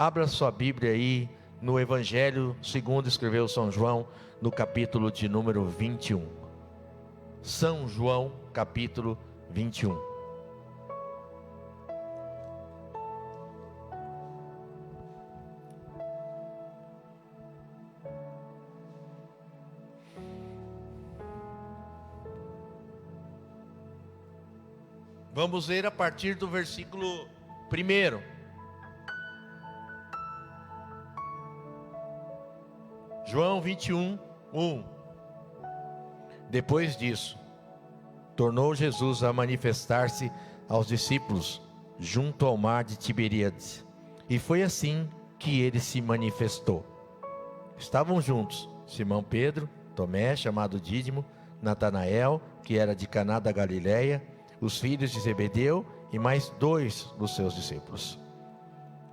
Abra sua Bíblia aí no Evangelho segundo escreveu São João, no capítulo de número 21. São João, capítulo 21. Vamos ler a partir do versículo 1. João 21, 1. Depois disso, tornou Jesus a manifestar-se aos discípulos junto ao mar de Tiberíades. E foi assim que ele se manifestou. Estavam juntos Simão Pedro, Tomé, chamado Dídimo, Natanael, que era de Caná da Galileia, os filhos de Zebedeu e mais 2 dos seus discípulos.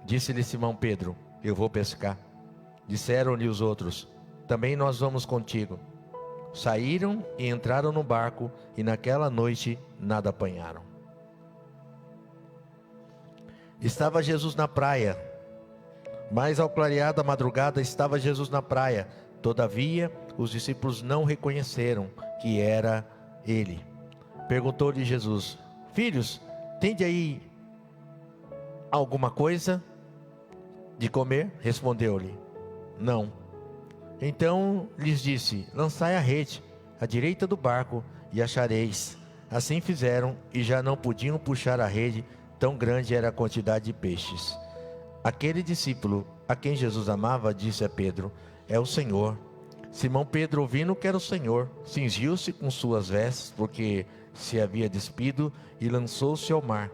Disse-lhe Simão Pedro: eu vou pescar. Disseram-lhe os outros: também nós vamos contigo. Saíram e entraram no barco, e naquela noite nada apanharam. Estava Jesus na praia. Mais ao clarear da madrugada estava Jesus na praia. Todavia os discípulos não reconheceram que era ele. Perguntou-lhe Jesus: filhos, tende aí alguma coisa de comer? Respondeu-lhe: não. Então lhes disse: lançai a rede à direita do barco e achareis. Assim fizeram, e já não podiam puxar a rede, tão grande era a quantidade de peixes. Aquele discípulo a quem Jesus amava disse a Pedro: é o Senhor. Simão Pedro, ouvindo que era o Senhor, cingiu-se com suas vestes, porque se havia despido, e lançou-se ao mar.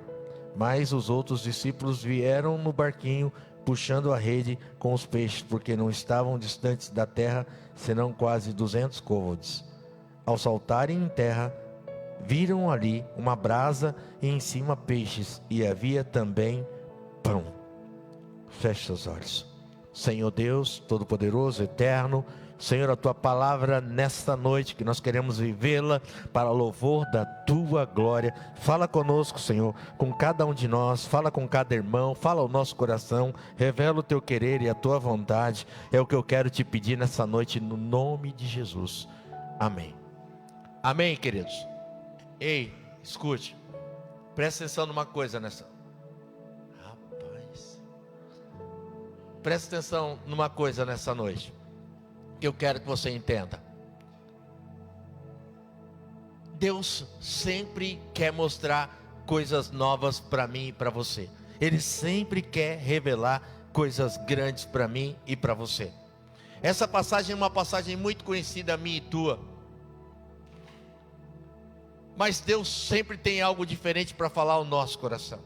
Mas os outros discípulos vieram no barquinho, puxando a rede com os peixes, porque não estavam distantes da terra, senão quase 200 côvados. Ao saltarem em terra, viram ali uma brasa e em cima peixes, e havia também pão. Feche seus olhos. Senhor Deus Todo-Poderoso, Eterno, Senhor, a Tua palavra nesta noite, que nós queremos vivê-la para louvor da Tua glória. Fala conosco, Senhor, com cada um de nós, fala com cada irmão, fala ao nosso coração, revela o Teu querer e a Tua vontade. É o que eu quero te pedir nessa noite, no nome de Jesus. Amém. Amém, queridos. Ei, escute, presta atenção numa coisa nessa... Rapaz, presta atenção numa coisa nessa noite, que eu quero que você entenda. Deus sempre quer mostrar coisas novas para mim e para você. Ele sempre quer revelar coisas grandes para mim e para você. Essa passagem é uma passagem muito conhecida, minha e tua. Mas Deus sempre tem algo diferente para falar ao nosso coração.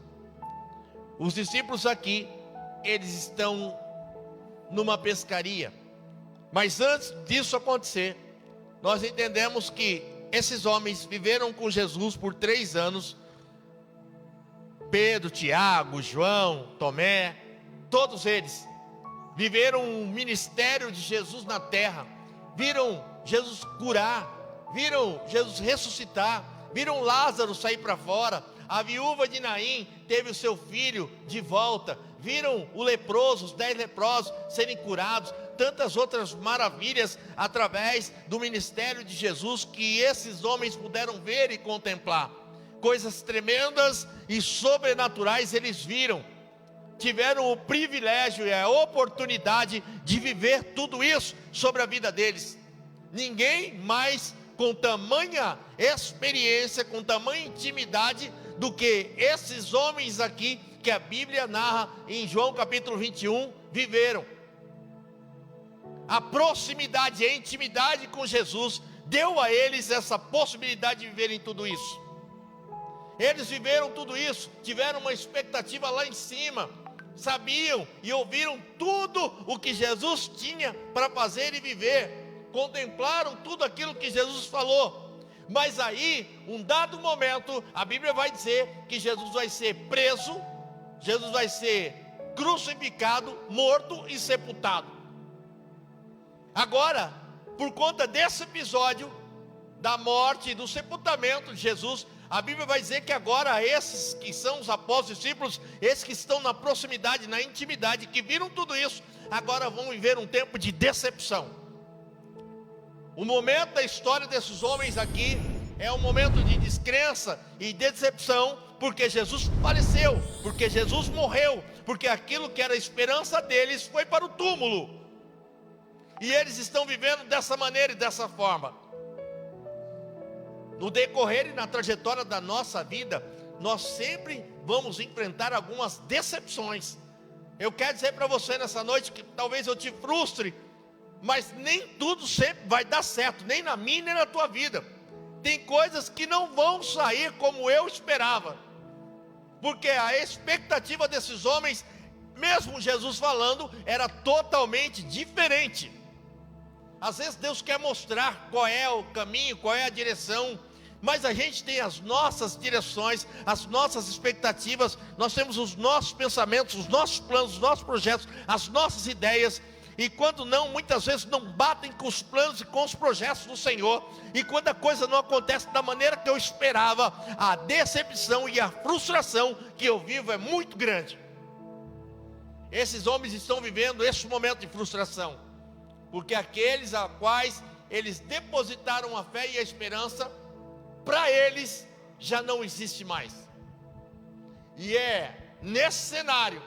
Os discípulos aqui, eles estão numa pescaria. Mas antes disso acontecer, nós entendemos que esses homens viveram com Jesus por 3 anos. Pedro, Tiago, João, Tomé, todos eles viveram o ministério de Jesus na terra. Viram Jesus curar, viram Jesus ressuscitar, viram Lázaro sair para fora. A viúva de Naim teve o seu filho de volta. Viram o leproso, os 10 leprosos serem curados. Tantas outras maravilhas através do ministério de Jesus que esses homens puderam ver e contemplar. Coisas tremendas e sobrenaturais eles viram. Tiveram o privilégio e a oportunidade de viver tudo isso sobre a vida deles. Ninguém mais com tamanha experiência, com tamanha intimidade do que esses homens aqui que a Bíblia narra em João capítulo 21 viveram. A proximidade, a intimidade com Jesus deu a eles essa possibilidade de viverem tudo isso. Eles viveram tudo isso, tiveram uma expectativa lá em cima, sabiam e ouviram tudo o que Jesus tinha para fazer e viver, contemplaram tudo aquilo que Jesus falou. Mas aí, um dado momento, a Bíblia vai dizer que Jesus vai ser preso, Jesus vai ser crucificado, morto e sepultado. Agora, por conta desse episódio, da morte e do sepultamento de Jesus, a Bíblia vai dizer que agora esses que são os apóstolos discípulos, esses que estão na proximidade, na intimidade, que viram tudo isso, agora vão viver um tempo de decepção. O momento da história desses homens aqui é um momento de descrença e decepção, porque Jesus faleceu, porque Jesus morreu, porque aquilo que era a esperança deles foi para o túmulo, e eles estão vivendo dessa maneira e dessa forma. No decorrer e na trajetória da nossa vida, nós sempre vamos enfrentar algumas decepções. Eu quero dizer para você nessa noite que talvez eu te frustre, mas nem tudo sempre vai dar certo, nem na minha nem na tua vida. Tem coisas que não vão sair como eu esperava, porque a expectativa desses homens, mesmo Jesus falando, era totalmente diferente. Às vezes Deus quer mostrar qual é o caminho, qual é a direção, mas a gente tem as nossas direções, as nossas expectativas, nós temos os nossos pensamentos, os nossos planos, os nossos projetos, as nossas ideias, e quando não, muitas vezes não batem com os planos e com os projetos do Senhor, e quando a coisa não acontece da maneira que eu esperava, a decepção e a frustração que eu vivo é muito grande. Esses homens estão vivendo esse momento de frustração, porque aqueles a quais eles depositaram a fé e a esperança, para eles já não existe mais. E é nesse cenário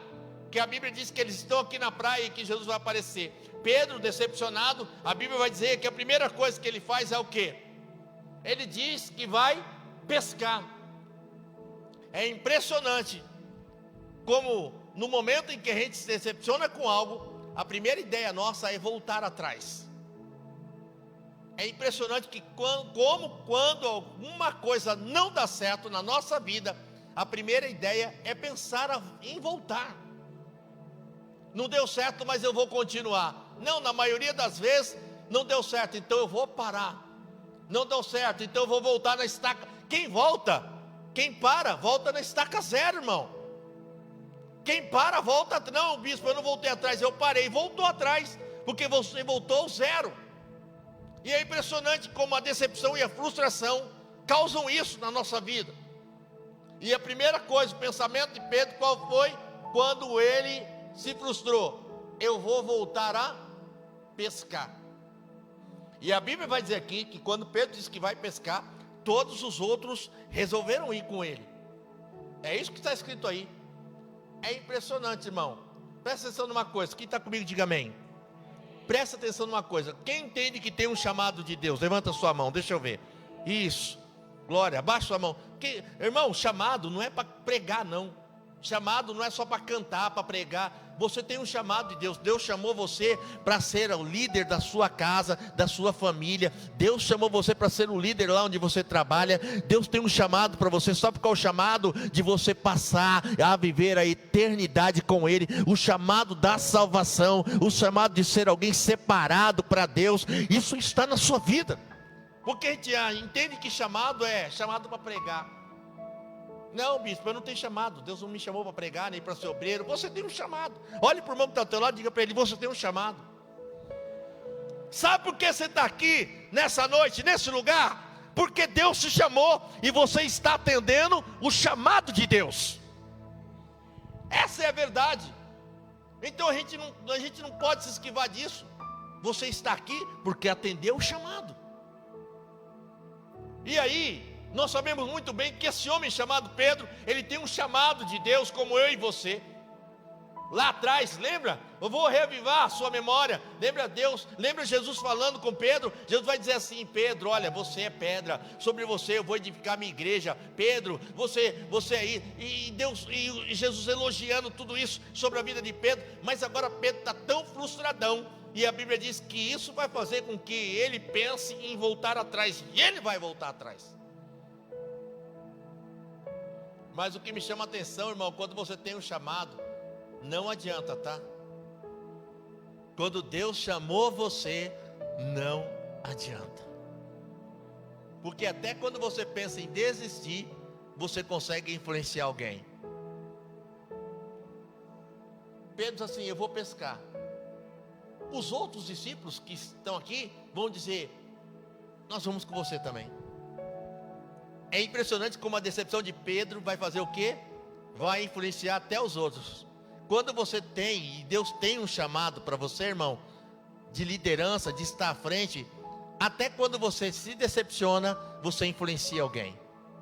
que a Bíblia diz que eles estão aqui na praia e que Jesus vai aparecer. Pedro, decepcionado, a Bíblia vai dizer que a primeira coisa que ele faz é o quê? Ele diz que vai pescar. É impressionante como no momento em que a gente se decepciona com algo, a primeira ideia nossa é voltar atrás. É impressionante que quando alguma coisa não dá certo na nossa vida, a primeira ideia é pensar em voltar. Não deu certo, mas eu vou continuar. Não, na maioria das vezes não deu certo, então eu vou parar. Não deu certo, então eu vou voltar na estaca. Quem volta? Quem para, volta na estaca zero, irmão. Quem para, volta. Não, bispo, eu não voltei atrás, eu parei. Voltou atrás, porque você voltou zero. E é impressionante como a decepção e a frustração causam isso na nossa vida. E a primeira coisa, o pensamento de Pedro, qual foi? Quando ele se frustrou: eu vou voltar a pescar. E a Bíblia vai dizer aqui que quando Pedro disse que vai pescar, todos os outros resolveram ir com ele. É isso que está escrito aí. É impressionante, irmão. Presta atenção numa coisa. Quem está comigo, diga amém. Presta atenção numa coisa. Quem entende que tem um chamado de Deus, levanta a sua mão, deixa eu ver. Isso, glória, abaixa a sua mão. Irmão, chamado não é para pregar, não. Chamado não é só para cantar, para pregar. Você tem um chamado de Deus. Deus chamou você para ser o líder da sua casa, da sua família. Deus chamou você para ser o líder lá onde você trabalha. Deus tem um chamado para você. Sabe qual é o chamado? De você passar a viver a eternidade com Ele. O chamado da salvação. O chamado de ser alguém separado para Deus. Isso está na sua vida. Porque a gente entende que chamado é chamado para pregar. Não, bispo, eu não tenho chamado. Deus não me chamou para pregar, nem para ser obreiro. Você tem um chamado. Olhe para o irmão que está ao teu lado e diga para ele: você tem um chamado. Sabe por que você está aqui nessa noite, nesse lugar? Porque Deus te chamou e você está atendendo o chamado de Deus. Essa é a verdade. Então a gente não pode se esquivar disso. Você está aqui porque atendeu o chamado. E aí, nós sabemos muito bem que esse homem chamado Pedro, ele tem um chamado de Deus como eu e você. Lá atrás, lembra? Eu vou reavivar a sua memória. Lembra Deus, lembra Jesus falando com Pedro? Jesus vai dizer assim: Pedro, olha, você é pedra, sobre você eu vou edificar minha igreja. Pedro, você aí. E Jesus elogiando tudo isso sobre a vida de Pedro. Mas agora Pedro está tão frustradão, e a Bíblia diz que isso vai fazer com que ele pense em voltar atrás. E ele vai voltar atrás. Mas o que me chama a atenção, irmão, quando você tem um chamado, não adianta, tá? Quando Deus chamou você, não adianta. Porque até quando você pensa em desistir, você consegue influenciar alguém. Pedro diz assim: eu vou pescar. Os outros discípulos que estão aqui vão dizer: nós vamos com você também. É impressionante como a decepção de Pedro vai fazer o quê? Vai influenciar até os outros. Quando você tem, e Deus tem um chamado para você, irmão, de liderança, de estar à frente, até quando você se decepciona, você influencia alguém.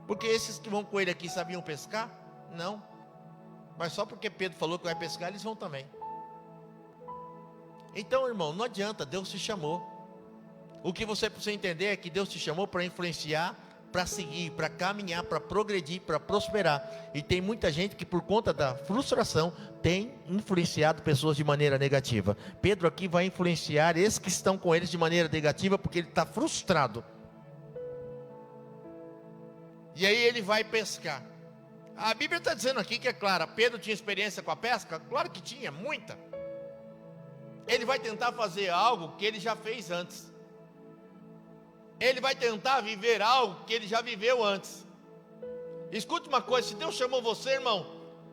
Porque esses que vão com ele aqui sabiam pescar? Não. Mas só porque Pedro falou que vai pescar, eles vão também. Então, irmão, não adianta, Deus te chamou. O que você precisa entender é que Deus te chamou para influenciar, para seguir, para caminhar, para progredir, para prosperar. E tem muita gente que por conta da frustração tem influenciado pessoas de maneira negativa. Pedro aqui vai influenciar esses que estão com eles de maneira negativa porque ele está frustrado. E aí ele vai pescar. A Bíblia está dizendo aqui que é clara, Pedro tinha experiência com a pesca? Claro que tinha, muita. Ele vai tentar fazer algo que ele já fez antes. Ele vai tentar viver algo que ele já viveu antes. Escute uma coisa, se Deus chamou você, irmão,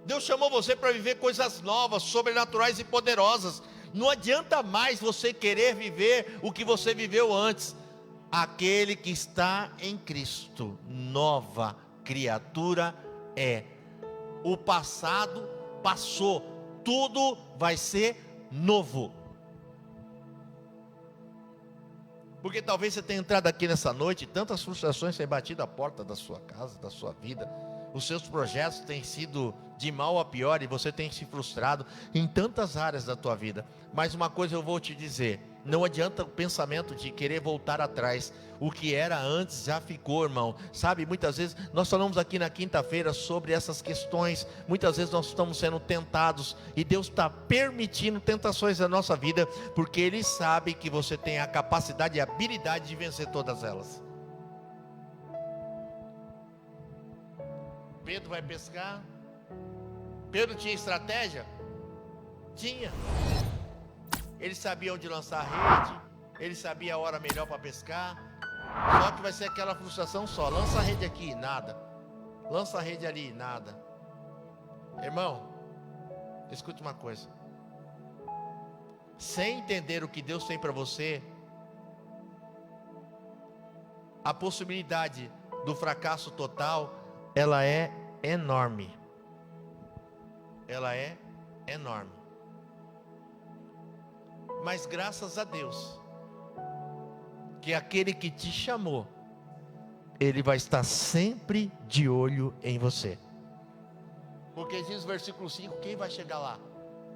Deus chamou você para viver coisas novas, sobrenaturais e poderosas. Não adianta mais você querer viver o que você viveu antes. Aquele que está em Cristo, nova criatura é. O passado passou, tudo vai ser novo. Porque talvez você tenha entrado aqui nessa noite e tantas frustrações têm batido a porta da sua casa, da sua vida. Os seus projetos têm sido de mal a pior e você tem se frustrado em tantas áreas da tua vida. Mas uma coisa eu vou te dizer, não adianta o pensamento de querer voltar atrás. O que era antes já ficou, irmão. Sabe, muitas vezes nós falamos aqui na quinta-feira sobre essas questões. Muitas vezes nós estamos sendo tentados e Deus está permitindo tentações na nossa vida, porque Ele sabe que você tem a capacidade e a habilidade de vencer todas elas. Pedro vai pescar. Pedro tinha estratégia? Tinha. Ele sabia onde lançar a rede, ele sabia a hora melhor para pescar. Só que vai ser aquela frustração só. Lança a rede aqui, nada. Lança a rede ali, nada. Irmão, escute uma coisa. Sem entender o que Deus tem para você, a possibilidade do fracasso total, ela é enorme. Ela é enorme. Mas graças a Deus, que aquele que te chamou, Ele vai estar sempre de olho em você. Porque diz o versículo 5, quem vai chegar lá?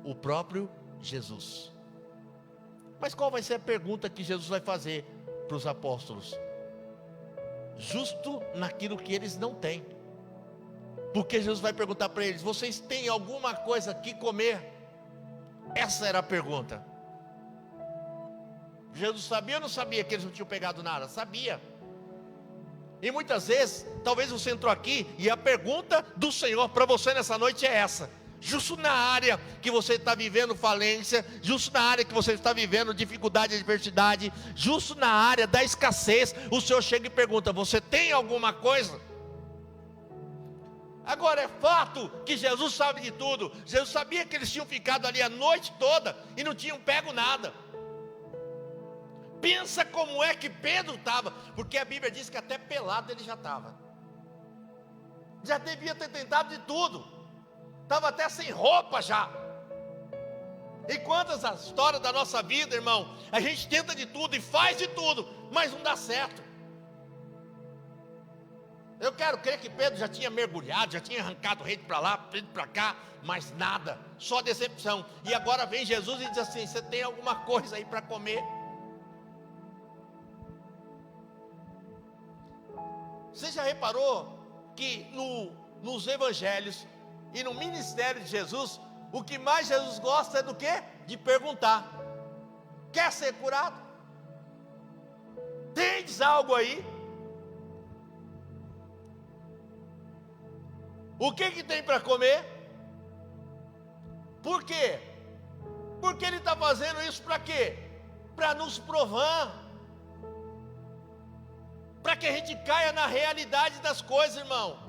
O próprio Jesus. Mas qual vai ser a pergunta que Jesus vai fazer para os apóstolos? Justo naquilo que eles não têm. Porque Jesus vai perguntar para eles, vocês têm alguma coisa que comer? Essa era a pergunta. Jesus sabia ou não sabia que eles não tinham pegado nada? Sabia. E muitas vezes, talvez você entrou aqui e a pergunta do Senhor para você nessa noite é essa. Justo na área que você está vivendo falência, justo na área que você está vivendo dificuldade, adversidade, justo na área da escassez, o Senhor chega e pergunta, você tem alguma coisa? Agora é fato que Jesus sabe de tudo. Jesus sabia que eles tinham ficado ali a noite toda e não tinham pego nada. Pensa como é que Pedro estava, porque a Bíblia diz que até pelado ele já estava. Já devia ter tentado de tudo. Estava até sem roupa já. E quantas as histórias da nossa vida, irmão, a gente tenta de tudo e faz de tudo, mas não dá certo. Eu quero crer que Pedro já tinha mergulhado, já tinha arrancado rede para lá, rede para cá, mas nada, só decepção. E agora vem Jesus e diz assim, você tem alguma coisa aí para comer? Você já reparou que nos evangelhos e no ministério de Jesus, o que mais Jesus gosta é do quê? De perguntar. Quer ser curado? Tendes algo aí? O que tem para comer? Por quê? Porque Ele está fazendo isso para quê? Para nos provar. Para que a gente caia na realidade das coisas, irmão.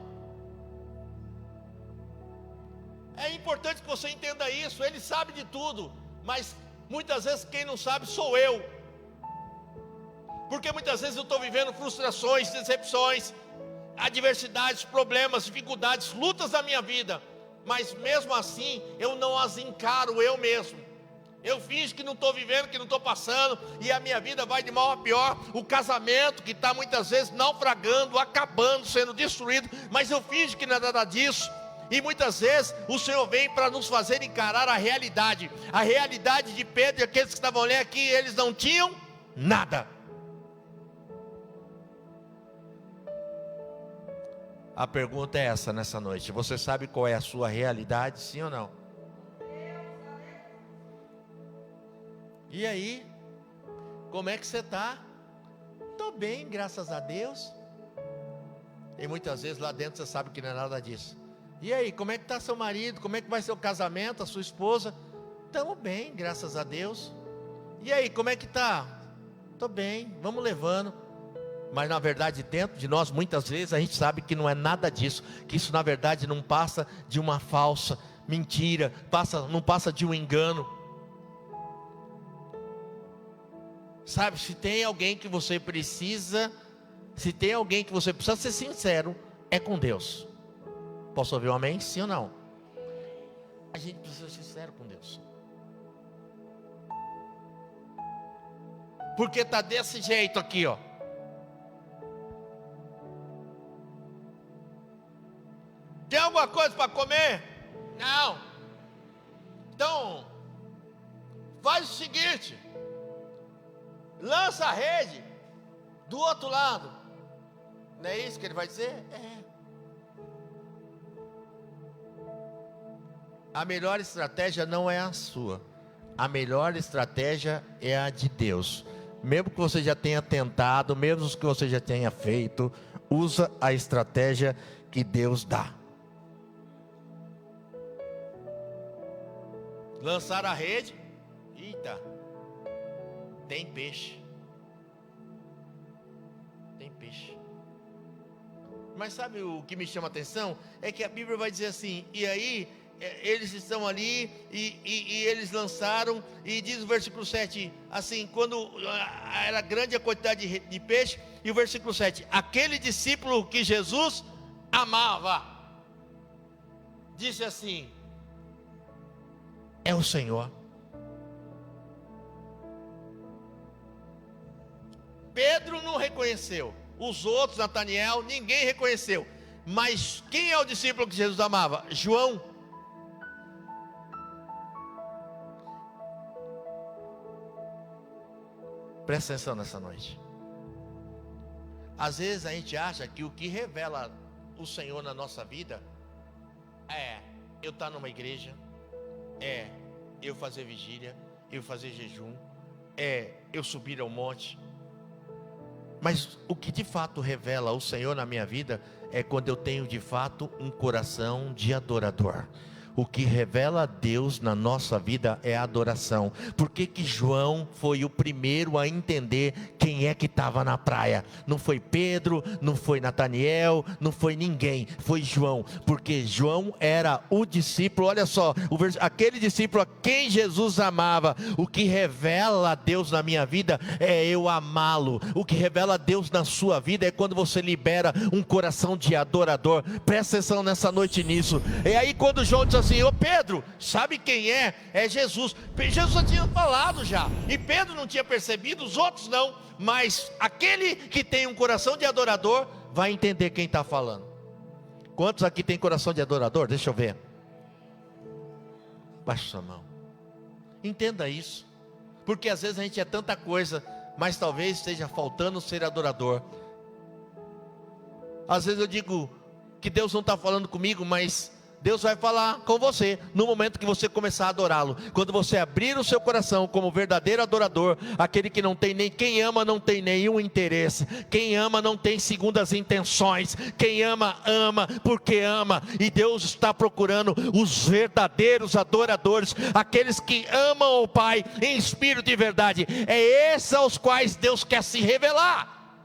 É importante que você entenda isso. Ele sabe de tudo, mas muitas vezes quem não sabe sou eu. Porque muitas vezes eu estou vivendo frustrações, decepções, adversidades, problemas, dificuldades, lutas da minha vida, mas mesmo assim eu não as encaro eu mesmo. Eu finjo que não estou vivendo, que não estou passando, e a minha vida vai de mal a pior. O casamento que está muitas vezes naufragando, acabando, sendo destruído, mas eu finjo que não é nada disso. E muitas vezes o Senhor vem para nos fazer encarar a realidade de Pedro e aqueles que estavam ali aqui, eles não tinham nada. A pergunta é essa nessa noite: você sabe qual é a sua realidade, sim ou não? E aí, como é que você está? Estou bem, graças a Deus. E muitas vezes lá dentro você sabe que não é nada disso. E aí, como é que está seu marido? Como é que vai ser o casamento, a sua esposa? Estamos bem, graças a Deus. E aí, como é que está? Estou bem, vamos levando. Mas na verdade dentro de nós muitas vezes a gente sabe que não é nada disso. Que isso na verdade não passa de uma falsa mentira, não passa de um engano. Sabe, se tem alguém que você precisa ser sincero, é com Deus. Posso ouvir um amém? Sim ou não? A gente precisa ser sincero com Deus. Porque está desse jeito aqui, ó. Tem alguma coisa para comer? Não. Então, faz o seguinte: lança a rede do outro lado. Não é isso que ele vai dizer? É. A melhor estratégia não é a sua. A melhor estratégia é a de Deus. Mesmo que você já tenha tentado, mesmo que você já tenha feito, usa a estratégia que Deus dá. Lançar a rede. Eita. Tem peixe. Tem peixe. Mas sabe o que me chama a atenção? É que a Bíblia vai dizer assim: e aí eles estão ali e eles lançaram, e diz o versículo 7, assim, quando era grande a quantidade de peixe, e o versículo 7, aquele discípulo que Jesus amava, disse assim: é o Senhor. Pedro não reconheceu, os outros, Natanael, ninguém reconheceu, mas quem é o discípulo que Jesus amava? João. Presta atenção nessa noite. Às vezes a gente acha que o que revela o Senhor na nossa vida é eu estar numa igreja, é eu fazer vigília, eu fazer jejum, é eu subir ao monte. Mas o que de fato revela o Senhor na minha vida é quando eu tenho de fato um coração de adorador. O que revela a Deus na nossa vida é a adoração. Por que que João foi o primeiro a entender quem é que estava na praia? Não foi Pedro, não foi Natanael, não foi ninguém, foi João. Porque João era o discípulo, olha só, aquele discípulo a quem Jesus amava. O que revela a Deus na minha vida é eu amá-lo. O que revela a Deus na sua vida é quando você libera um coração de adorador. Presta atenção nessa noite nisso. E aí quando João diz assim: ô Pedro, sabe quem é? É Jesus. Jesus já tinha falado já, e Pedro não tinha percebido, os outros não, mas aquele que tem um coração de adorador vai entender quem está falando. Quantos aqui tem coração de adorador? Deixa eu ver. Baixa sua mão. Entenda isso, porque às vezes a gente é tanta coisa, mas talvez esteja faltando ser adorador. Às vezes eu digo que Deus não está falando comigo, mas Deus vai falar com você no momento que você começar a adorá-lo. Quando você abrir o seu coração como verdadeiro adorador, aquele que não tem nem, quem ama não tem nenhum interesse, quem ama não tem segundas intenções, quem ama, ama porque ama, e Deus está procurando os verdadeiros adoradores, aqueles que amam o Pai em espírito e verdade. É esses aos quais Deus quer se revelar.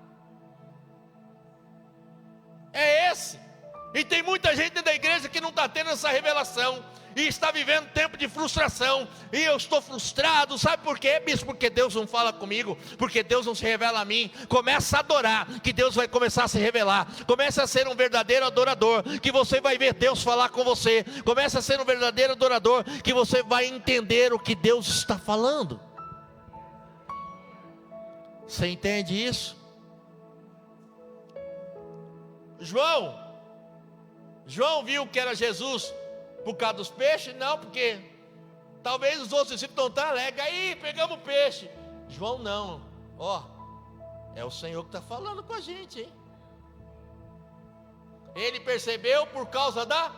É esse. E tem muita gente dentro da igreja que não está está tendo essa revelação e está vivendo tempo de frustração, e eu estou frustrado, sabe por quê, bispo? Porque Deus não fala comigo, porque Deus não se revela a mim. Começa a adorar, que Deus vai começar a se revelar. Comece a ser um verdadeiro adorador, que você vai ver Deus falar com você. Comece a ser um verdadeiro adorador, que você vai entender o que Deus está falando. Você entende isso? João viu que era Jesus por causa dos peixes? Não, porque talvez os outros discípulos estão tão alegres. Aí, pegamos peixe. João não. É o Senhor que está falando com a gente, hein? Ele percebeu por causa da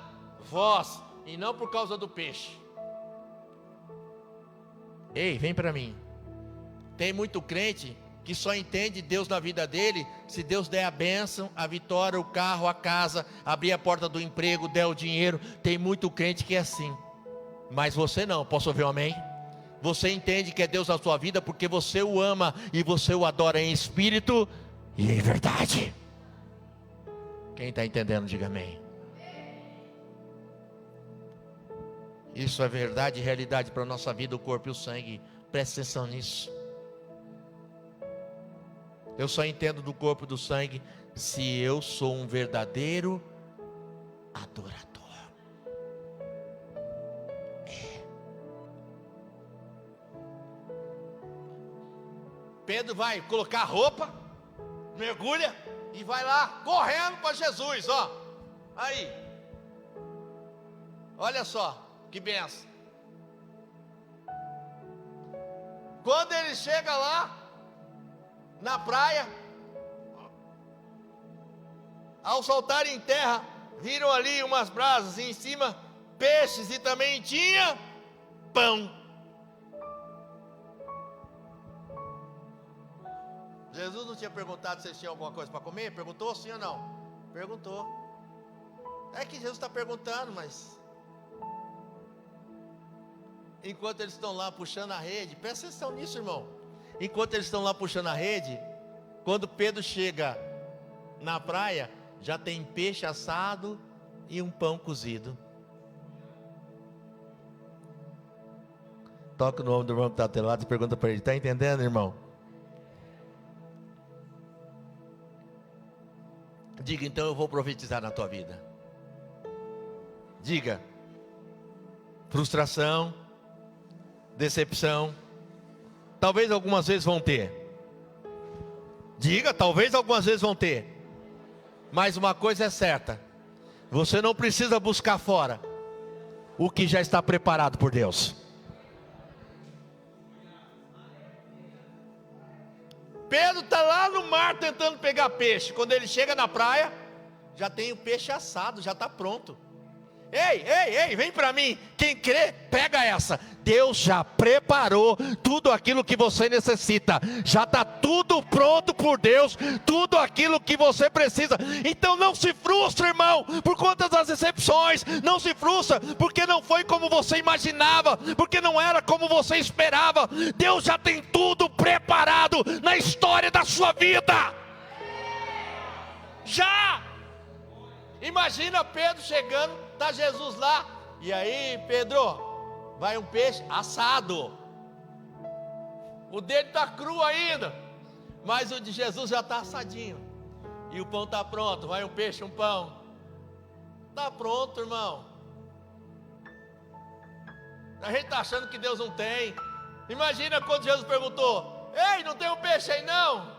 voz e não por causa do peixe. Ei, vem para mim. Tem muito crente que só entende Deus na vida dele se Deus der a bênção, a vitória, o carro, a casa, abrir a porta do emprego, der o dinheiro. Tem muito crente que é assim. Mas você não, posso ouvir um amém? Você entende que é Deus na sua vida porque você o ama e você o adora em espírito e em verdade. Quem está entendendo, diga amém. Isso é verdade e realidade para a nossa vida, o corpo e o sangue. Preste atenção nisso. Eu só entendo do corpo e do sangue se eu sou um verdadeiro adorador. Pedro vai colocar a roupa, mergulha e vai lá correndo para Jesus, Aí, olha só que benção. Quando ele chega lá na praia, ao saltar em terra, viram ali umas brasas e em cima peixes e também tinha pão. Jesus não tinha perguntado se eles tinham alguma coisa para comer? Perguntou sim ou não? Perguntou. É que Jesus está perguntando, mas enquanto eles estão lá puxando a rede, presta atenção nisso, irmão. Enquanto eles estão lá puxando a rede, quando Pedro chega na praia, já tem peixe assado e um pão cozido. Toca no ombro do irmão que está do teu lado e pergunta para ele: está entendendo, irmão? Diga, então eu vou profetizar na tua vida. Diga: frustração, decepção, talvez algumas vezes vão ter. Diga, talvez algumas vezes vão ter. Mas uma coisa é certa: você não precisa buscar fora o que já está preparado por Deus. Pedro está lá no mar tentando pegar peixe. Quando ele chega na praia, já tem o peixe assado, já está pronto. Ei, vem para mim. Quem crê, pega essa. Deus já preparou tudo aquilo que você necessita. Já está tudo pronto por Deus. Tudo aquilo que você precisa. Então não se frustre, irmão, por conta das decepções. Não se frustra porque não foi como você imaginava, porque não era como você esperava. Deus já tem tudo preparado na história da sua vida. Já. Imagina Pedro chegando, está Jesus lá, e aí, Pedro, vai um peixe assado. O dele está cru ainda, mas o de Jesus já está assadinho. E o pão está pronto, vai um peixe, um pão. Está pronto, irmão. A gente está achando que Deus não tem. Imagina quando Jesus perguntou: ei, não tem um peixe aí não?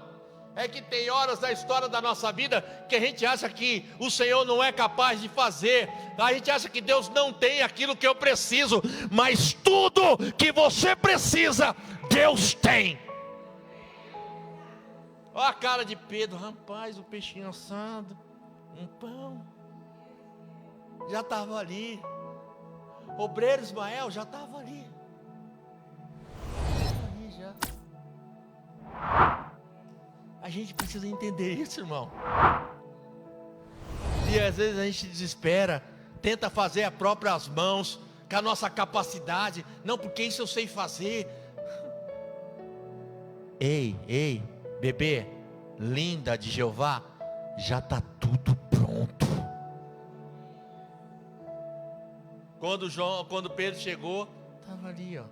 É que tem horas da história da nossa vida que a gente acha que o Senhor não é capaz de fazer. A gente acha que Deus não tem aquilo que eu preciso. Mas tudo que você precisa, Deus tem. Olha a cara de Pedro. Rapaz, o peixinho assado, um pão, já estava ali. Obreiro Ismael já estava ali. Já. A gente precisa entender isso, irmão. E às vezes a gente desespera, tenta fazer a próprias mãos, com a nossa capacidade. Não, porque isso eu sei fazer. Ei, bebê, linda de Jeová, já está tudo pronto. Quando Pedro chegou, estava ali, ó.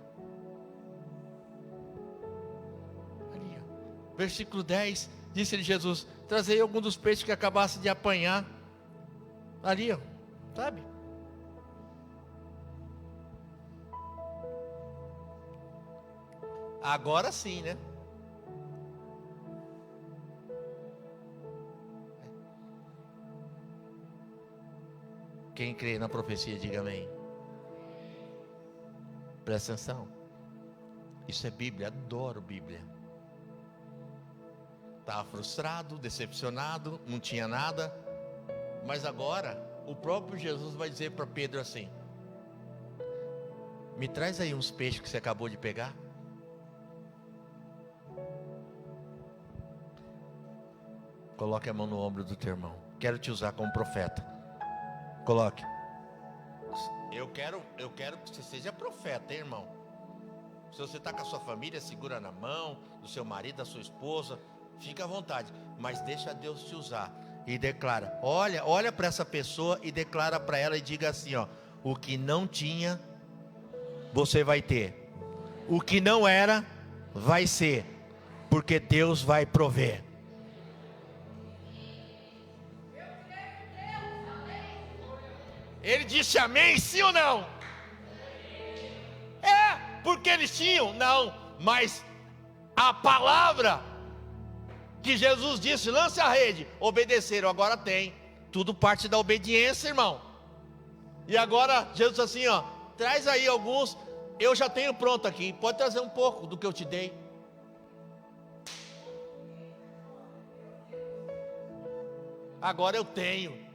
Ali, ó. Versículo 10, disse-lhe Jesus: trazei algum dos peixes que acabasse de apanhar. Ali, ó, sabe? Agora sim, né? Quem crê na profecia, diga amém. Presta atenção. Isso é Bíblia, adoro Bíblia. Estava frustrado, decepcionado, não tinha nada. Mas agora, o próprio Jesus vai dizer para Pedro assim: me traz aí uns peixes que você acabou de pegar. Coloque a mão no ombro do teu irmão. Quero te usar como profeta. Coloque. Eu quero que você seja profeta, hein, irmão? Se você está com a sua família, segura na mão do seu marido, da sua esposa, fica à vontade. Mas deixa Deus te usar. E declara, olha para essa pessoa e declara para ela e diga assim, ó: o que não tinha, você vai ter. O que não era, vai ser. Porque Deus vai prover. Ele disse amém, sim ou não? É, porque eles tinham? Não, mas a palavra que Jesus disse, lance a rede, obedeceram, agora tem. Tudo parte da obediência, irmão. E agora Jesus assim, ó: traz aí alguns, eu já tenho pronto aqui, pode trazer um pouco do que eu te dei. Agora eu tenho.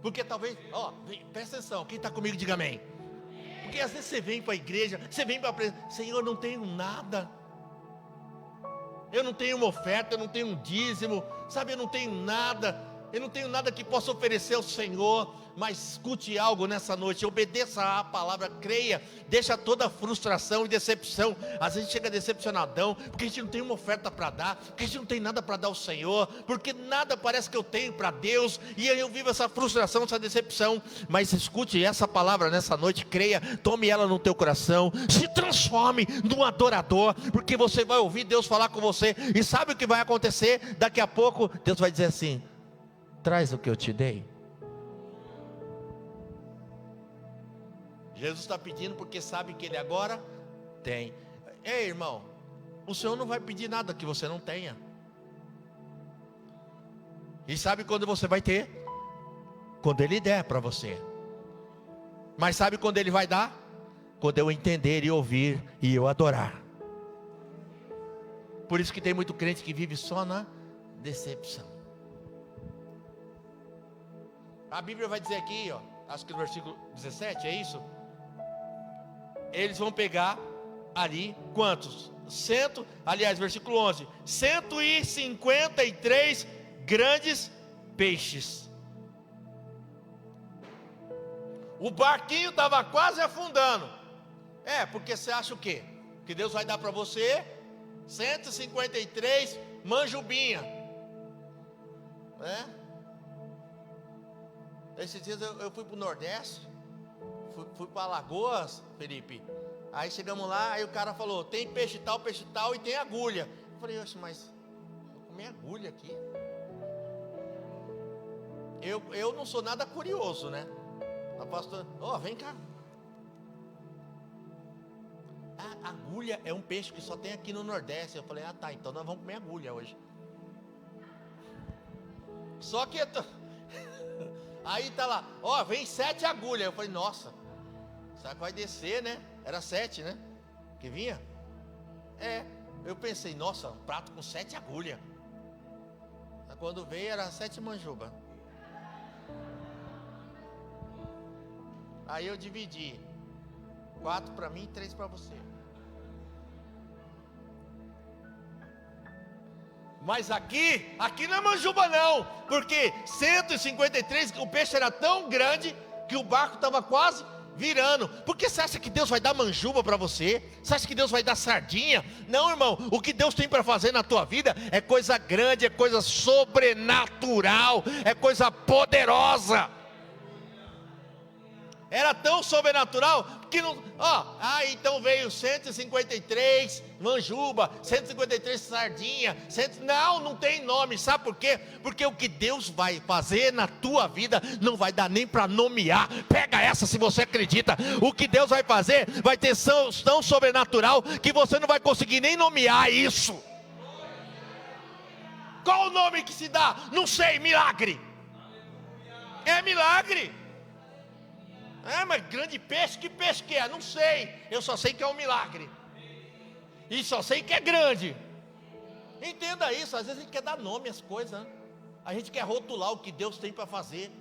Porque talvez, ó, presta atenção, quem está comigo diga amém. Porque às vezes você vem para a igreja, você vem para a presença: Senhor, eu não tenho nada. Eu não tenho uma oferta, eu não tenho um dízimo, sabe, eu não tenho nada. Eu não tenho nada que possa oferecer ao Senhor. Mas escute algo nessa noite, obedeça à palavra, creia, deixa toda a frustração e decepção. Às vezes a gente chega decepcionadão, porque a gente não tem uma oferta para dar, porque a gente não tem nada para dar ao Senhor, porque nada parece que eu tenho para Deus, e aí eu vivo essa frustração, essa decepção. Mas escute essa palavra nessa noite, creia, tome ela no teu coração, se transforme num adorador, porque você vai ouvir Deus falar com você, e sabe o que vai acontecer? Daqui a pouco Deus vai dizer assim: traz o que eu te dei. Jesus está pedindo porque sabe que Ele agora tem. Ei, irmão, o Senhor não vai pedir nada que você não tenha. E sabe quando você vai ter? Quando Ele der para você. Mas sabe quando Ele vai dar? Quando eu entender e ouvir e eu adorar. Por isso que tem muito crente que vive só na decepção. A Bíblia vai dizer aqui, ó, acho que no versículo 17, é isso? Eles vão pegar ali, quantos? Versículo 11, 153 grandes peixes. O barquinho estava quase afundando. Porque você acha o quê? Que Deus vai dar para você 153 manjubinha. Esses dias eu fui para o Nordeste, fui para Alagoas, Felipe. Aí chegamos lá, aí o cara falou: tem peixe tal e tem agulha. Eu falei: oxe, mas vou comer agulha aqui. Eu não sou nada curioso, né? A pastora: vem cá. A agulha é um peixe que só tem aqui no Nordeste. Eu falei: tá, então nós vamos comer agulha hoje. Só que aí tá lá, vem 7 agulhas. Eu falei: nossa, será que vai descer, né? Era 7, né? Que vinha? Eu pensei: nossa, um prato com 7 agulhas. Quando veio era 7 manjuba. Aí eu dividi 4 para mim e 3 para você. Mas aqui não é manjuba não, porque 153, o peixe era tão grande que o barco estava quase virando. Por que você acha que Deus vai dar manjuba para você? Você acha que Deus vai dar sardinha? Não, irmão, o que Deus tem para fazer na tua vida é coisa grande, é coisa sobrenatural, é coisa poderosa. Era tão sobrenatural que não. Então veio 153 manjuba, 153 sardinha. Não tem nome. Sabe por quê? Porque o que Deus vai fazer na tua vida não vai dar nem para nomear. Pega essa se você acredita. O que Deus vai fazer vai ter tão sobrenatural que você não vai conseguir nem nomear isso. Qual o nome que se dá? Não sei, milagre. É milagre. Mas grande peixe, que peixe que é? Não sei, eu só sei que é um milagre. E só sei que é grande. Entenda isso, às vezes a gente quer dar nome às coisas, né? A gente quer rotular o que Deus tem para fazer.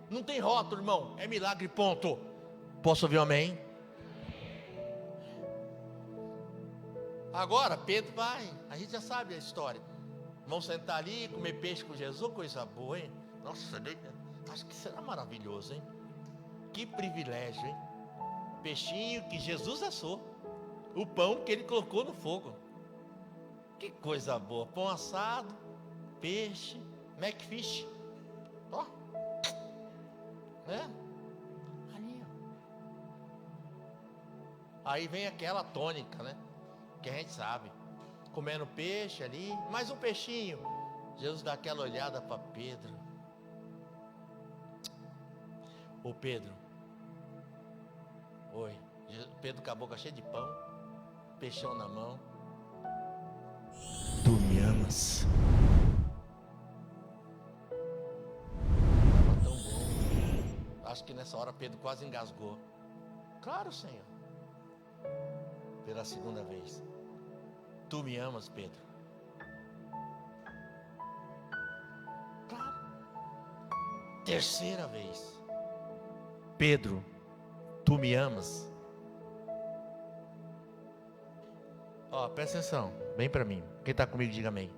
Não tem rótulo, irmão, é milagre, ponto. Posso ouvir um amém? Agora, Pedro vai, a gente já sabe a história. Vão sentar ali, comer peixe com Jesus, coisa boa, hein? Nossa, acho que será maravilhoso, hein? Que privilégio, hein? Peixinho que Jesus assou. O pão que ele colocou no fogo. Que coisa boa. Pão assado, peixe, macfish. Ó. Ali, ó. Aí vem aquela tônica, né? Que a gente sabe. Comendo peixe ali. Mais um peixinho. Jesus dá aquela olhada para Pedro. Ô Pedro. Oi, Pedro com a boca cheia de pão, peixão na mão. Tu me amas? Estava tão bom. Acho que nessa hora Pedro quase engasgou. Claro, Senhor. Pela segunda vez. Tu me amas, Pedro? Claro. Terceira vez. Pedro, tu me amas? Presta atenção, vem para mim. Quem está comigo, diga amém.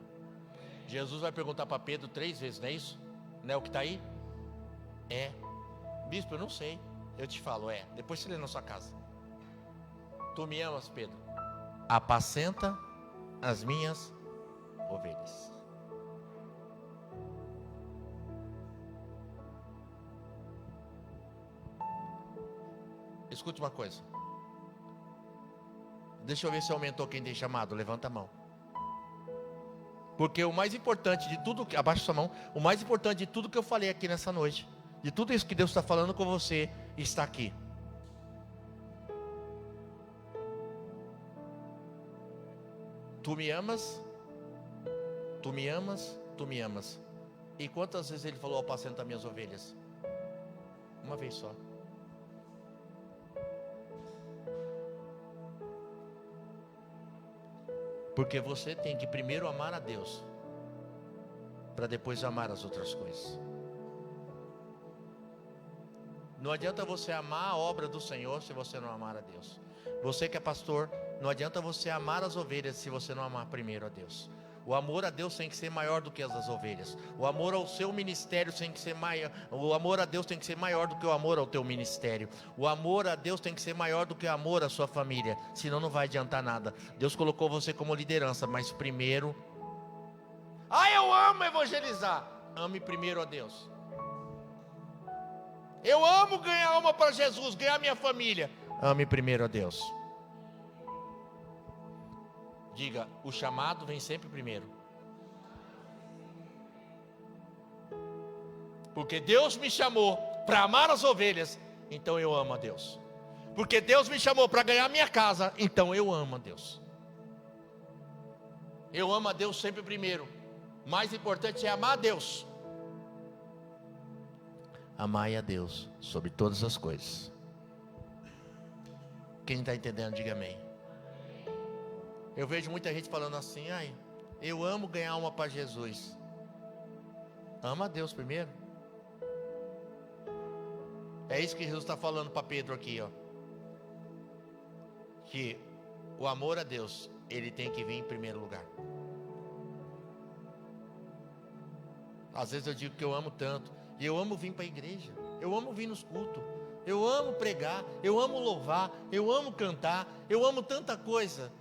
Jesus vai perguntar para Pedro 3 vezes, não é isso? Não é o que está aí? É. Bispo, eu não sei. Eu te falo, depois você lê na sua casa. Tu me amas, Pedro? Apacenta as minhas ovelhas. Escute uma coisa. Deixa eu ver se aumentou quem tem chamado. Levanta a mão. Porque o mais importante de tudo, abaixa sua mão. O mais importante de tudo que eu falei aqui nessa noite, de tudo isso que Deus está falando com você, está aqui. Tu me amas? Tu me amas? Tu me amas? E quantas vezes ele falou: apacenta minhas ovelhas? Uma vez só. Porque você tem que primeiro amar a Deus, para depois amar as outras coisas. Não adianta você amar a obra do Senhor se você não amar a Deus. Você que é pastor, não adianta você amar as ovelhas se você não amar primeiro a Deus. O amor a Deus tem que ser maior do que as das ovelhas. O amor ao seu ministério tem que ser maior. O amor a Deus tem que ser maior do que o amor ao teu ministério. O amor a Deus tem que ser maior do que o amor à sua família. Senão não vai adiantar nada. Deus colocou você como liderança, mas primeiro... eu amo evangelizar. Ame primeiro a Deus. Eu amo ganhar alma para Jesus, ganhar minha família. Ame primeiro a Deus. Diga, o chamado vem sempre primeiro. Porque Deus me chamou para amar as ovelhas, então eu amo a Deus. Porque Deus me chamou para ganhar minha casa, então eu amo a Deus. Eu amo a Deus sempre primeiro. Mais importante é amar a Deus. Amai a Deus sobre todas as coisas. Quem está entendendo, diga amém. Eu vejo muita gente falando assim: eu amo ganhar alma para Jesus. Ama a Deus primeiro. É isso que Jesus está falando para Pedro aqui, que o amor a Deus, ele tem que vir em primeiro lugar. Às vezes eu digo que eu amo tanto, e eu amo vir para a igreja, eu amo vir nos cultos, eu amo pregar, eu amo louvar, eu amo cantar, eu amo tanta coisa.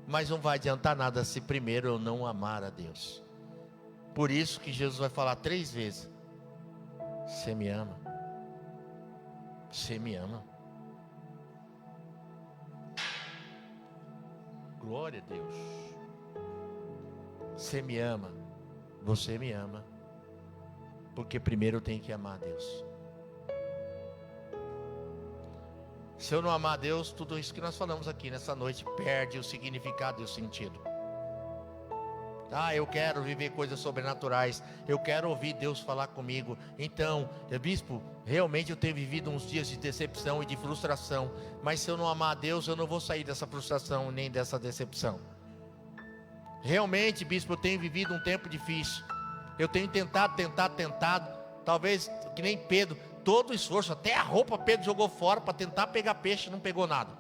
Mas não vai adiantar nada se primeiro eu não amar a Deus. Por isso que Jesus vai falar 3 vezes: você me ama? Você me ama. Glória a Deus. Você me ama. Você me ama. Porque primeiro eu tenho que amar a Deus. Se eu não amar a Deus, tudo isso que nós falamos aqui nessa noite perde o significado e o sentido. Eu quero viver coisas sobrenaturais. Eu quero ouvir Deus falar comigo. Então, bispo, realmente eu tenho vivido uns dias de decepção e de frustração. Mas se eu não amar a Deus, eu não vou sair dessa frustração nem dessa decepção. Realmente, bispo, eu tenho vivido um tempo difícil. Eu tenho tentado. Talvez, que nem Pedro, todo o esforço, até a roupa Pedro jogou fora para tentar pegar peixe, não pegou nada.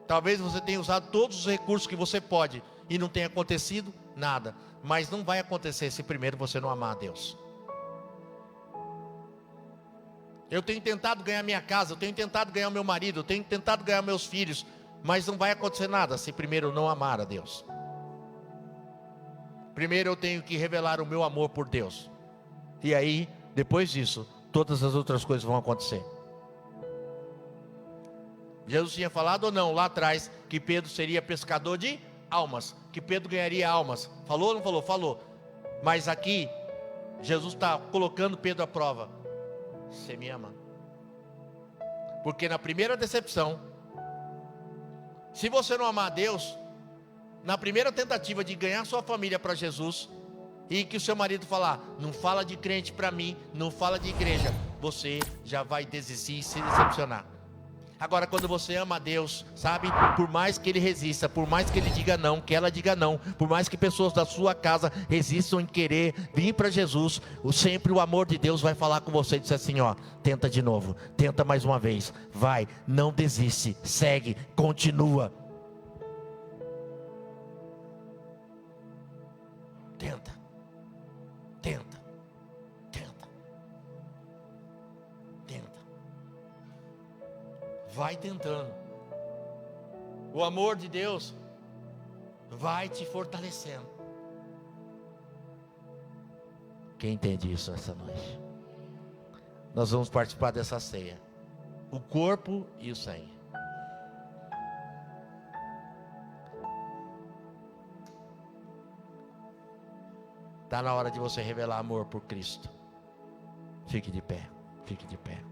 Talvez você tenha usado todos os recursos que você pode e não tenha acontecido nada. Mas não vai acontecer se primeiro você não amar a Deus. Eu tenho tentado ganhar minha casa, eu tenho tentado ganhar meu marido, eu tenho tentado ganhar meus filhos, mas não vai acontecer nada se primeiro eu não amar a Deus. Primeiro eu tenho que revelar o meu amor por Deus. E aí, depois disso, todas as outras coisas vão acontecer. Jesus tinha falado ou não lá atrás que Pedro seria pescador de almas, que Pedro ganharia almas. Falou ou não falou? Falou. Mas aqui, Jesus está colocando Pedro à prova. Você me ama? Porque na primeira decepção, se você não amar a Deus, na primeira tentativa de ganhar sua família para Jesus, e que o seu marido falar, não fala de crente para mim, não fala de igreja, você já vai desistir e se decepcionar. Agora, quando você ama a Deus, sabe, por mais que Ele resista, por mais que Ele diga não, que ela diga não, por mais que pessoas da sua casa resistam em querer vir para Jesus, sempre o amor de Deus vai falar com você e dizer assim, tenta de novo, tenta mais uma vez, vai, não desiste, segue, continua. Tenta. Vai tentando. O amor de Deus vai te fortalecendo. Quem entende isso essa noite? Nós vamos participar dessa ceia. O corpo e o sangue. Está na hora de você revelar amor por Cristo. Fique de pé. Fique de pé.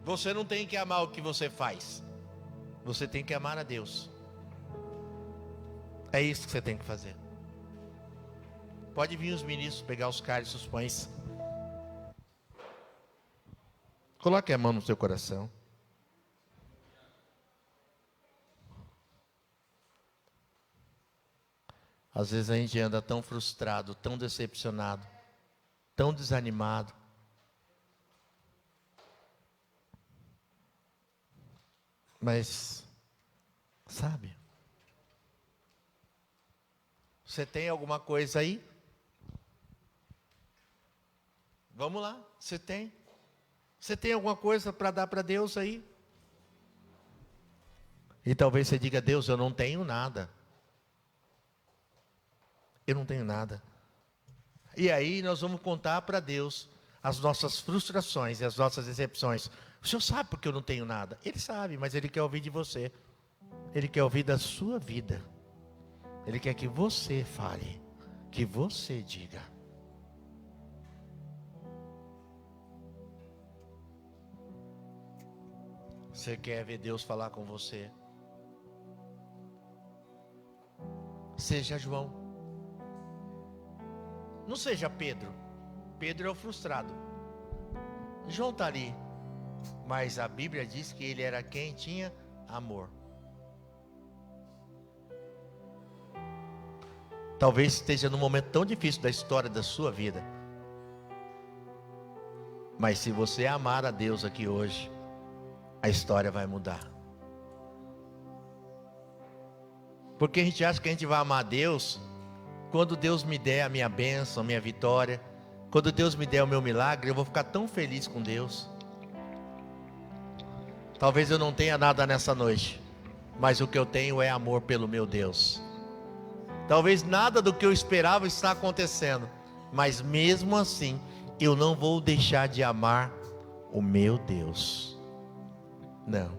Você não tem que amar o que você faz. Você tem que amar a Deus. É isso que você tem que fazer. Pode vir os ministros pegar os cálices, os pães. Coloque a mão no seu coração. Às vezes a gente anda tão frustrado, tão decepcionado, tão desanimado. Mas, sabe, você tem alguma coisa aí? Vamos lá, você tem? Você tem alguma coisa para dar para Deus aí? E talvez você diga, Deus, eu não tenho nada. Eu não tenho nada. E aí nós vamos contar para Deus as nossas frustrações e as nossas decepções. O Senhor sabe porque eu não tenho nada. Ele sabe, mas Ele quer ouvir de você. Ele quer ouvir da sua vida. Ele quer que você fale, que você diga. Você quer ver Deus falar com você? Seja João. Não seja Pedro. Pedro é o frustrado. João está ali. Mas a Bíblia diz que ele era quem tinha amor. Talvez esteja num momento tão difícil da história da sua vida. Mas se você amar a Deus aqui hoje, a história vai mudar. Porque a gente acha que a gente vai amar a Deus quando Deus me der a minha bênção, a minha vitória. Quando Deus me der o meu milagre, eu vou ficar tão feliz com Deus. Talvez eu não tenha nada nessa noite, mas o que eu tenho é amor pelo meu Deus. Talvez nada do que eu esperava está acontecendo, mas mesmo assim, eu não vou deixar de amar o meu Deus. Não.